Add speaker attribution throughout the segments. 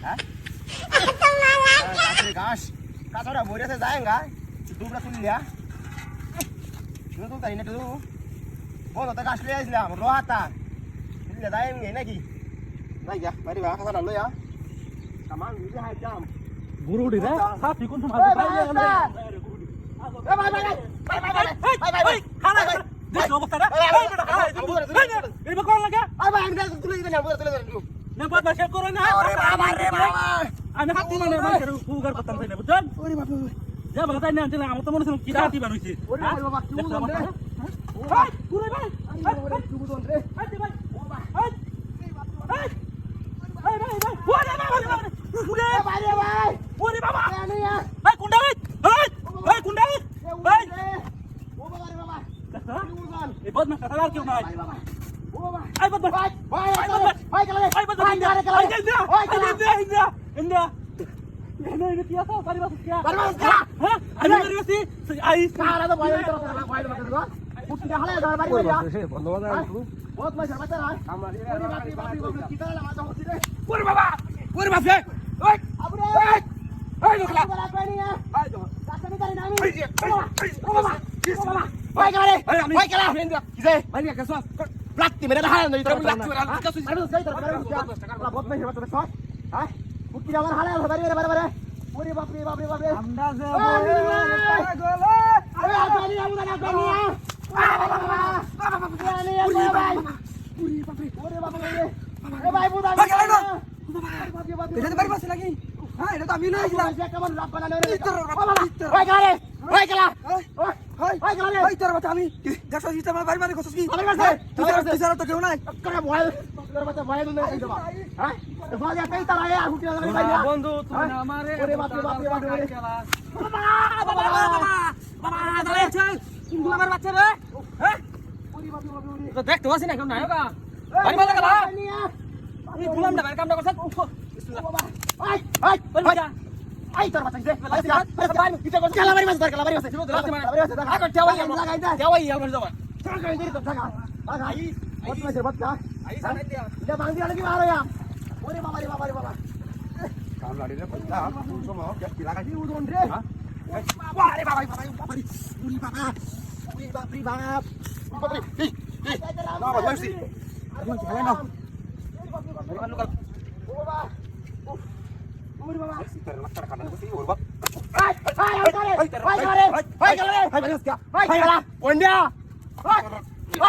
Speaker 1: হ্যাঁ ঘাস কাঁচাটা ভরিয়াছে যায় গা দুবরা তুলিয়া তুই তো তাই না তুই বলো তো ঘাস লিয়ে আসলাম রোহাতা তুলিয়া যায় নাকি নাই গা বাইরে বা কাঁচাটা লইয়া কামান নিজে হাই যাম
Speaker 2: গুরু উঠি রে সাথী কোন সময়
Speaker 1: ভাই
Speaker 2: খানা দেখ অবস্থা রে এই বা কোন লাগে
Speaker 1: ভাই আমি তুলে দিতে না তুলে দেন
Speaker 2: না বাদ শেষ করো না
Speaker 1: আরে বাবা রে বাবা
Speaker 2: আমি হাতি মানে মাইকের ফুগার করতাম তাই না বুঝছেন
Speaker 1: ওরে বাবা
Speaker 2: যা বলা তাই না আনছিল আমার তো মনে হচ্ছে কি রাতি বানাইছে
Speaker 1: ওরে বাবা কি বলন রে
Speaker 2: ভাই পুরো ভাই
Speaker 1: ওরে কি বলন রে
Speaker 2: হাতি ভাই ভাই ভাই ভাই ভাই ওরে বাবা ওরে
Speaker 1: ভাই রে ভাই
Speaker 2: ওরে বাবা
Speaker 1: জানি না
Speaker 2: ভাই কুন্ডা ভাই ভাই কুন্ডা ভাই
Speaker 1: ও বাবা রে বাবা কি বলন
Speaker 2: এই বদমাশ কথা আর কেউ নাই
Speaker 1: ভাই বাবা ও বাবা
Speaker 2: আই বদমাশ
Speaker 1: ভাই ভাই ভাই গেল
Speaker 2: আই বদমাশ
Speaker 1: ভাই গেল
Speaker 2: আই ইন্দ্রা ইন্দ্রা এনে এনে কি আছে বাড়ি বাস কি
Speaker 1: বাবা যা
Speaker 2: হ্যাঁ আমি বাড়ি বাসি আই
Speaker 1: সারা তো ভাই তো ভাই তো পুটি হালে ধর বাড়ি যা
Speaker 2: বন্ধ বাজার
Speaker 1: বহুত মাছ বাচ্চা না ওরে বাপরে বাপরে কি তালা মাছ হচ্ছে রে
Speaker 2: ওরে বাবা ওরে বাপ রে ওই
Speaker 1: আবরে
Speaker 2: ওই লোকলা
Speaker 1: বলা কই নিয়া
Speaker 2: আই তো
Speaker 1: রাস্তানি করে না আমি ও বাবা ভাই গেল রে ভাই গেল কি যে
Speaker 2: ভাই কে সস
Speaker 1: প্লাস্টি মেরে হালে নই তো
Speaker 2: লাত্তি মেরে হালে কাছে
Speaker 1: আরে সেই তো করে বহুত মাছ বাচ্চা সস হ্যাঁ পুটি আমার হালে ধরে রে বারে বারে ওরে বাপরে বাপরে বাপরে
Speaker 2: আমরা যে
Speaker 1: গলে আরে আগানি আমরা না গানি ওরে বাপরে এ ভাই বুদা
Speaker 2: এটা তো বাড়ি বাসে লাগি হ্যাঁ এটা তো আমি লই গেলাম
Speaker 1: কেমন রাত বানানো রে ওই গেলে ওই গেলা ওই গেলে
Speaker 2: ওই তোর কথা আমি দেখছ ইটা আমার বাড়ি বাড়ি কসস কি
Speaker 1: আমার কাছে
Speaker 2: তুই জানো তো কেউ নাই
Speaker 1: করে ভয় তোর বাচ্চা ভয় দুনে এই দেবা হ্যাঁ ভয় যাই তারা এ আগুটি লাগা ভাই
Speaker 2: বন্ধু তুই না আমারে
Speaker 1: ওরে বাপরে বাপরে বাপরে
Speaker 2: বাবা দাঁড়াই আছে কিন্তু আমার বাচ্চা রে হ্যাঁ
Speaker 1: ওরে বাপরে বাপরে
Speaker 2: তো দেখতে পাচ্ছিস না কেউ নাই গা বাড়ি বাড়ি গেলা এই গুলাম না কামটা করছ
Speaker 1: বাবা আই আই
Speaker 2: বল যা
Speaker 1: আই তোর বাচ্চা দে এটা কত কালা বাড়ি মাছ কালা বাড়ি আছে
Speaker 2: আগর যাওয়াই আমরা
Speaker 1: লাগাই দে
Speaker 2: যাওয়াই আমরা যাওয়া
Speaker 1: টাকা দিই তো টাকা আই কত মাছের বাচ্চা
Speaker 2: আই সামনে দিয়া
Speaker 1: এটা ভাঙি লাগি মারো ইয়া ওরে বাবা রে বাবা রে বাবা
Speaker 3: কাম লাড়ি রে পয়সা সময় কি লাগাই
Speaker 1: উদন রে বাবা রে বাবা বাবা রে উরি বাবা উরি বাপ রে বাপ
Speaker 3: বাবা এই না বাবা বসি
Speaker 1: আমি খেলে না ও বাবা ওরে বাবা
Speaker 3: সিটার লাস্টার কাটা বসি ওর বাপ
Speaker 1: আই আই গেলে ভাই গেলে ভাই গেলা ওন্ডিয়া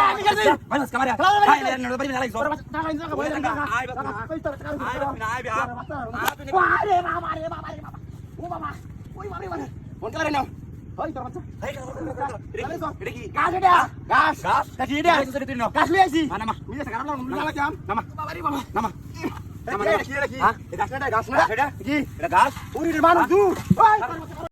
Speaker 1: আমি গেছি
Speaker 2: ভাই মাস কামারে ভাই রে বাড়ি লাগছ
Speaker 1: ওরে বাচ্চা টাকা ইনজা বলে টাকা
Speaker 2: আই বাবা
Speaker 1: কই তোর টাকা
Speaker 2: আই বাবা আই বাবা
Speaker 1: আরে বাবা রে বাবা রে বাবা ও বাবা ওই বাবা রে বাবা ফোন করে নাও ওই তোর বাচ্চা
Speaker 2: এটা কি
Speaker 1: গাছ এটা গাছ
Speaker 2: গাছ
Speaker 1: গাছ এটা গাছ লিয়ে আইছি
Speaker 2: নামা
Speaker 1: মিলে সাকার লাগলাম
Speaker 2: নামা
Speaker 1: বাবা রে বাবা
Speaker 2: নামা
Speaker 1: এটা কি
Speaker 2: হ্যাঁ এটা গাছ না এটা
Speaker 1: কি
Speaker 2: এটা গাছ
Speaker 1: ওরে মানুষ দূর ওই